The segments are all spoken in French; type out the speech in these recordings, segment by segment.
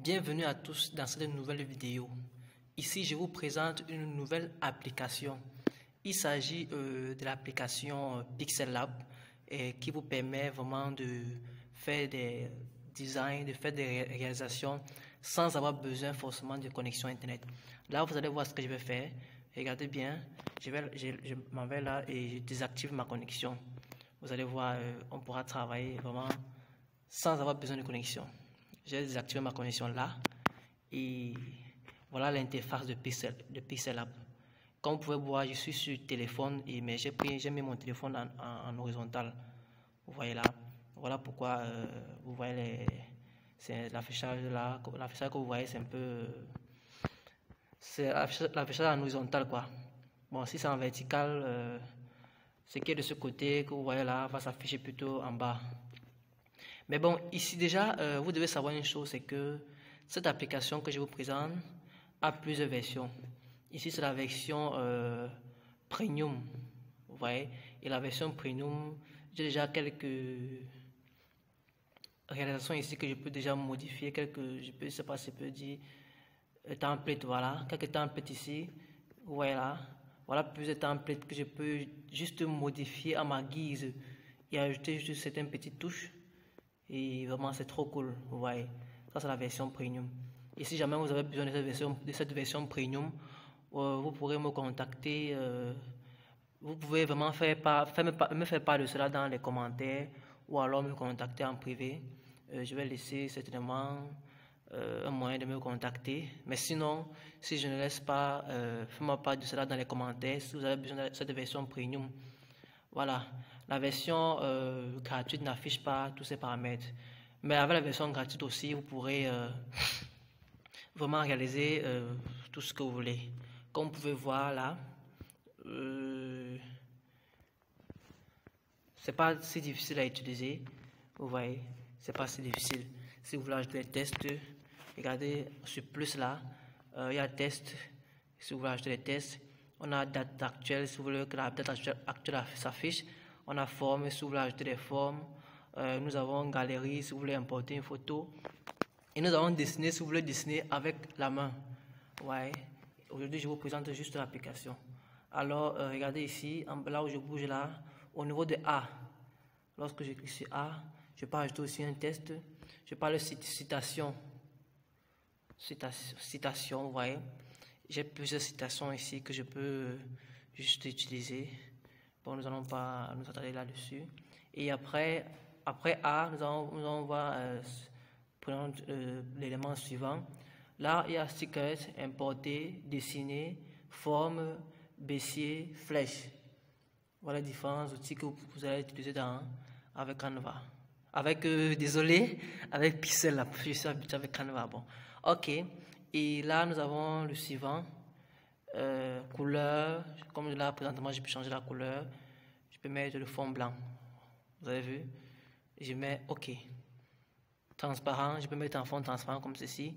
Bienvenue à tous dans cette nouvelle vidéo. Ici, je vous présente une nouvelle application. Il s'agit de l'application Pixel Lab qui vous permet vraiment de faire des designs, de faire des réalisations sans avoir besoin forcément de connexion Internet. Là, vous allez voir ce que je vais faire. Regardez bien, je m'en vais là et je désactive ma connexion. Vous allez voir, on pourra travailler vraiment sans avoir besoin de connexion. J'ai désactivé ma connexion là et voilà l'interface de Pixel Lab. Comme vous pouvez voir, je suis sur téléphone mais j'ai mis mon téléphone en horizontal. Vous voyez là. Voilà pourquoi vous voyez l'affichage là. L'affichage que vous voyez, c'est un peu c'est l'affichage en horizontal quoi. Bon, si c'est en vertical, ce qui est de ce côté que vous voyez là va s'afficher plutôt en bas. Mais bon, ici déjà, vous devez savoir une chose, c'est que cette application que je vous présente a plusieurs versions. Ici, c'est la version Premium, vous voyez. Et la version Premium, j'ai déjà quelques réalisations ici que je peux déjà modifier, je sais pas si je peux dire, template, voilà. Quelques templates ici, vous voyez là. Voilà plusieurs templates que je peux juste modifier à ma guise et ajouter juste certaines petites touches. Et vraiment, c'est trop cool, vous voyez. Ça, c'est la version Premium. Et si jamais vous avez besoin de cette version Premium, vous pourrez me contacter. Vous pouvez vraiment me faire part de cela dans les commentaires ou alors me contacter en privé. Je vais laisser certainement un moyen de me contacter. Mais sinon, si je ne laisse pas, faites-moi part de cela dans les commentaires si vous avez besoin de cette version Premium. Voilà, la version gratuite n'affiche pas tous ces paramètres. Mais avec la version gratuite aussi, vous pourrez vraiment réaliser tout ce que vous voulez. Comme vous pouvez voir là, c'est pas si difficile à utiliser. Vous voyez, c'est pas si difficile. Si vous voulez ajouter les tests, regardez sur plus là, il y a test. Si vous voulez ajouter les tests, on a date actuelle. Si vous voulez que la date actuelle s'affiche, on a forme. Si vous voulez ajouter des formes, nous avons galerie. Si vous voulez importer une photo, et nous avons dessiné. Si vous voulez dessiner avec la main, ouais. Aujourd'hui, je vous présente juste l'application. Alors, regardez ici, là où je bouge là, au niveau de A. Lorsque je clique sur A, je peux ajouter aussi un test. Je parle de citation. Citation, vous voyez. J'ai plusieurs citations ici que je peux juste utiliser. Bon, nous n'allons pas nous attarder là-dessus. Et après A, nous allons voir l'élément suivant. Là, il y a stickers, importer, dessiner, forme, baissier, flèche. Voilà les différents outils que vous allez utiliser avec Canva. Désolé, avec Pixel Lab. Je suis habitué avec Canva. Bon, ok. Et là, nous avons le suivant. Couleur. Comme là, présentement, je peux changer la couleur. Je peux mettre le fond blanc. Vous avez vu? Je mets OK. Transparent. Je peux mettre un fond transparent comme ceci.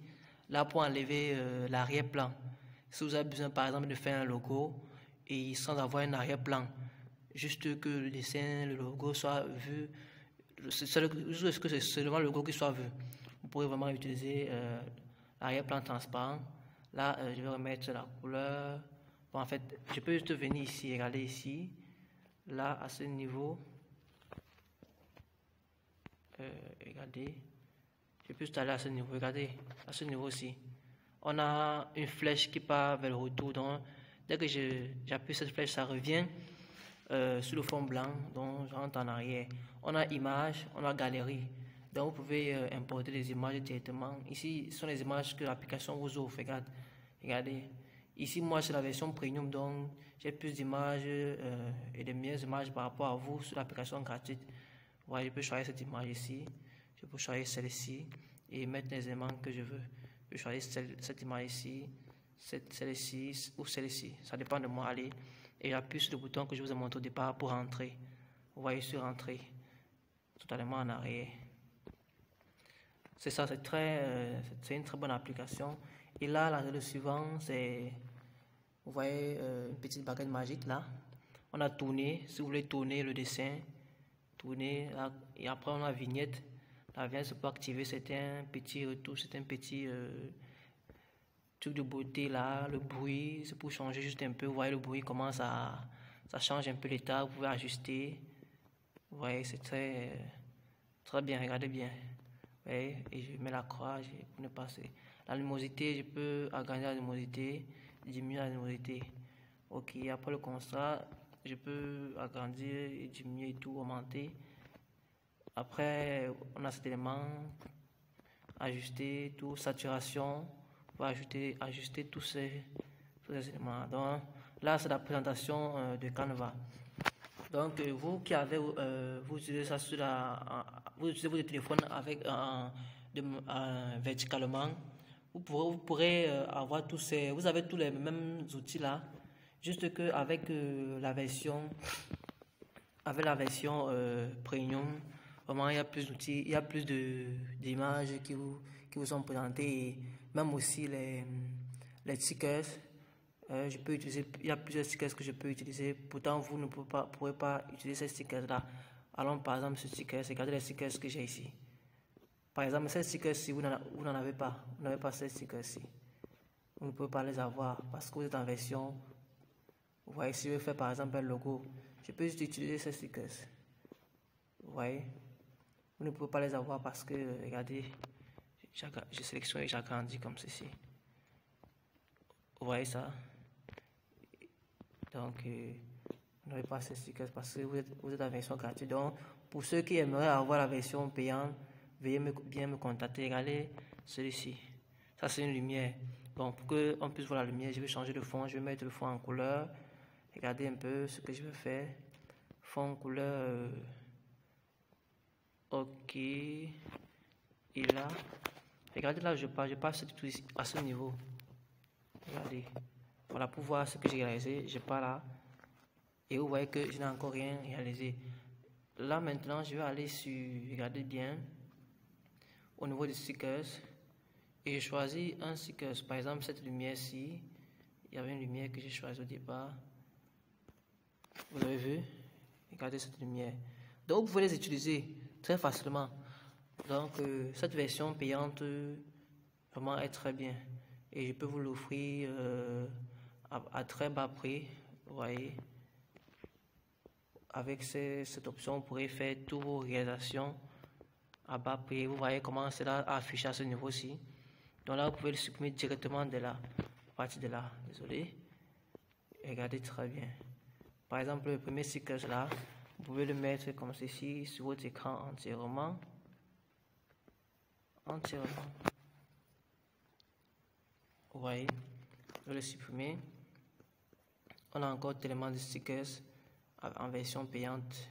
Là, pour enlever l'arrière-plan. Si vous avez besoin, par exemple, de faire un logo et sans avoir un arrière-plan, juste que le dessin, le logo soit vu, que c'est seulement le logo qui soit vu. Vous pourrez vraiment utiliser l'arrière-plan transparent. Là, je vais remettre la couleur. Bon, en fait, je peux juste venir ici, regarder ici. Là, à ce niveau. Regardez. Je peux juste aller à ce niveau. Regardez, à ce niveau aussi. On a une flèche qui part vers le retour. Donc, dès que j'appuie cette flèche, ça revient sur le fond blanc. Donc, je rentre en arrière. On a image, on a galerie. Donc, vous pouvez importer les images directement. Ici, ce sont les images que l'application vous offre. Regardez. Ici, moi, c'est la version Premium. Donc, j'ai plus d'images et de meilleures images par rapport à vous sur l'application gratuite. Voilà, je peux choisir cette image ici. Je peux choisir celle-ci et mettre les éléments que je veux. Je peux choisir cette image ici, celle-ci ou celle-ci. Ça dépend de moi. Allez. Et j'appuie sur le bouton que je vous ai montré au départ pour rentrer. Vous voyez sur rentrer. Totalement en arrière. C'est ça, c'est une très bonne application. Et là, le suivant, c'est, vous voyez, une petite baguette magique là. On a tourné, si vous voulez tourner le dessin, tourner, là, et après on a vignette. La vignette pour activer, c'est un petit retour, c'est un petit truc de beauté là, le bruit, c'est pour changer juste un peu. Vous voyez, le bruit commence à, ça change un peu l'état, vous pouvez ajuster. Vous voyez, c'est très bien, regardez bien. Vous voyez, et je mets la croix pour ne pas. La luminosité, je peux agrandir la luminosité, diminuer la luminosité. Ok, après le constat, je peux agrandir et diminuer et tout, augmenter. Après, on a cet élément, ajuster, tout, saturation, pour ajuster tous ces éléments. Donc là, c'est la présentation de Canva. Donc vous qui avez, vous utilisez ça sur vous utilisez votre téléphone avec verticalement, vous pourrez avoir vous avez tous les mêmes outils là, juste que avec la version premium, vraiment il y a plus d'outils, il y a plus d'images qui vous sont présentées, et même aussi les stickers. Je peux utiliser, il y a plusieurs stickers que je peux utiliser, pourtant vous ne pourrez pas utiliser ces stickers là. Allons par exemple ce sticker, regardez les stickers que j'ai ici. Par exemple ces stickers ci, vous n'en avez pas, vous n'avez pas ces stickers ci, vous ne pouvez pas les avoir parce que vous êtes en version. Vous voyez, si je veux faire par exemple un logo, je peux juste utiliser ces stickers. Vous voyez, vous ne pouvez pas les avoir parce que regardez, je sélectionne et j'agrandis comme ceci. Vous voyez ça? Donc, vous n'avez pas ces stickers parce que vous êtes en version gratuite. Donc, pour ceux qui aimeraient avoir la version payante, veuillez bien me contacter. Regardez celui-ci. Ça, c'est une lumière. Bon, pour qu'on puisse voir la lumière, je vais changer de fond. Je vais mettre le fond en couleur. Regardez un peu ce que je vais faire. Fond couleur. Ok. Et là, regardez là où je passe tout ici, à ce niveau. Regardez. Voilà, pour voir ce que j'ai réalisé, je pars là. Et vous voyez que je n'ai encore rien réalisé. Là maintenant, je vais aller sur, regardez bien, au niveau des stickers. Et je choisis un sticker. Par exemple, cette lumière-ci. Il y avait une lumière que j'ai choisie au départ. Vous avez vu? Regardez cette lumière. Donc, vous pouvez les utiliser très facilement. Donc, cette version payante, vraiment, est très bien. Et je peux vous l'offrir à très bas prix. Vous voyez? Avec cette option, vous pourrez faire toutes vos réalisations à bas prix. Vous voyez comment cela affiche à ce niveau-ci. Donc là, vous pouvez le supprimer directement de là. À partir de là, désolé. Regardez très bien. Par exemple, le premier sticker là, vous pouvez le mettre comme ceci sur votre écran entièrement. Vous voyez, je vais le supprimer. On a encore tellement de stickers en version payante.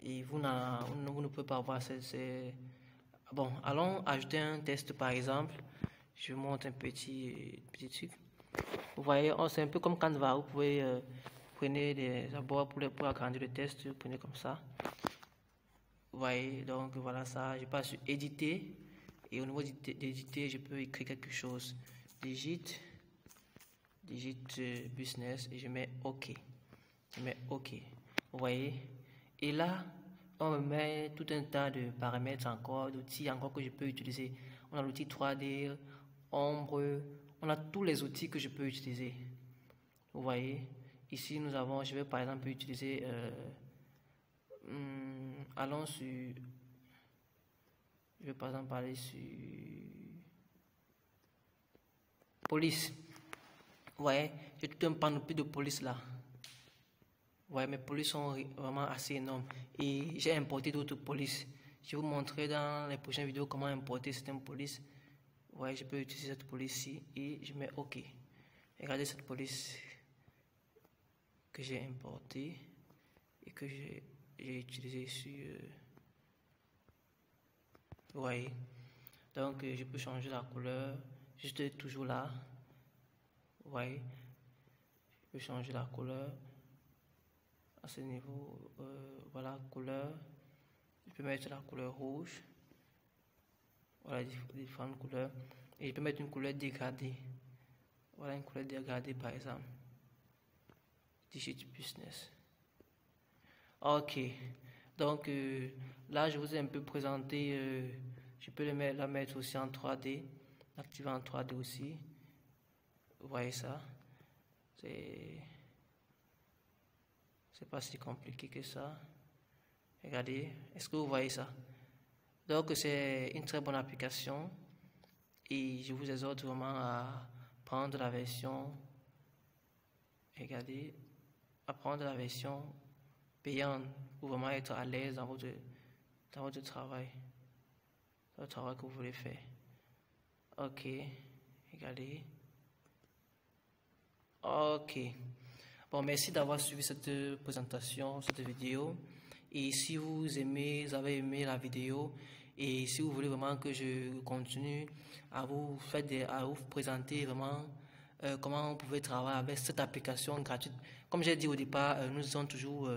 Et vous ne pouvez pas avoir ces. Bon, allons ajouter un test par exemple. Je vous montre un petit truc. Vous voyez, c'est un peu comme Canva. Vous pouvez prenez des abords pour agrandir le test. Vous prenez comme ça. Vous voyez, donc voilà ça. Je passe sur éditer. Et au niveau d'éditer, je peux écrire quelque chose. Digit business et je mets OK. Vous voyez. Et là, on me met tout un tas de paramètres encore, d'outils encore que je peux utiliser. On a l'outil 3D, ombre, on a tous les outils que je peux utiliser. Vous voyez. Ici, je vais par exemple utiliser, allons sur, je vais par exemple aller sur police. Vous voyez, j'ai tout un panoplie de police là. Vous voyez, mes polices sont vraiment assez énormes. Et j'ai importé d'autres polices. Je vais vous montrer dans les prochaines vidéos comment importer certaines polices. Vous voyez, je peux utiliser cette police-ci et je mets OK. Regardez cette police que j'ai importée et que j'ai utilisée sur. Vous voyez. Donc, je peux changer la couleur. Juste toujours là. Vous voyez. Je peux changer la couleur. À ce niveau, voilà, couleur. Je peux mettre la couleur rouge. Voilà, différentes couleurs. Et je peux mettre une couleur dégradée. Voilà une couleur dégradée par exemple. Digit business. Ok. Donc là, je vous ai un peu présenté, je peux la mettre aussi en 3D, l'activer en 3D aussi. Vous voyez ça? C'est pas si compliqué que ça. Regardez, est-ce que vous voyez ça? Donc c'est une très bonne application et je vous exhorte vraiment à prendre la version, regardez, à prendre la version payante pour vraiment être à l'aise dans votre travail, dans le travail que vous voulez faire. Ok, regardez. Ok. Bon, merci d'avoir suivi cette présentation, cette vidéo. Et si vous avez aimé la vidéo, et si vous voulez vraiment que je continue à vous présenter vraiment comment vous pouvez travailler avec cette application gratuite. Comme j'ai dit au départ, nous disons toujours,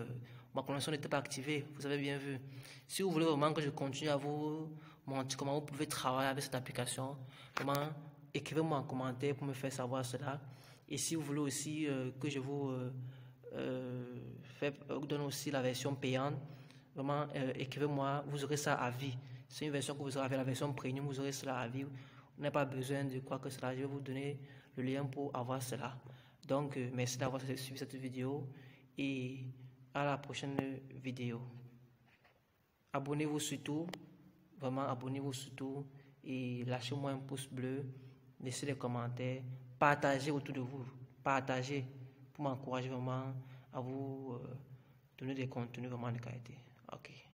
ma connexion n'était pas activée, vous avez bien vu. Si vous voulez vraiment que je continue à vous montrer comment vous pouvez travailler avec cette application, vraiment, écrivez-moi en commentaire pour me faire savoir cela. Et si vous voulez aussi que je vous donne aussi la version payante, vraiment écrivez-moi, vous aurez ça à vie. C'est une version que vous aurez avec la version premium, vous aurez cela à vie. Vous n'avez pas besoin de quoi que cela. Je vais vous donner le lien pour avoir cela. Donc merci d'avoir suivi cette vidéo et à la prochaine vidéo. Abonnez-vous surtout, vraiment abonnez-vous surtout et lâchez-moi un pouce bleu, laissez des commentaires, partagez autour de vous, partagez pour m'encourager vraiment à vous donner des contenus vraiment de qualité. Ok.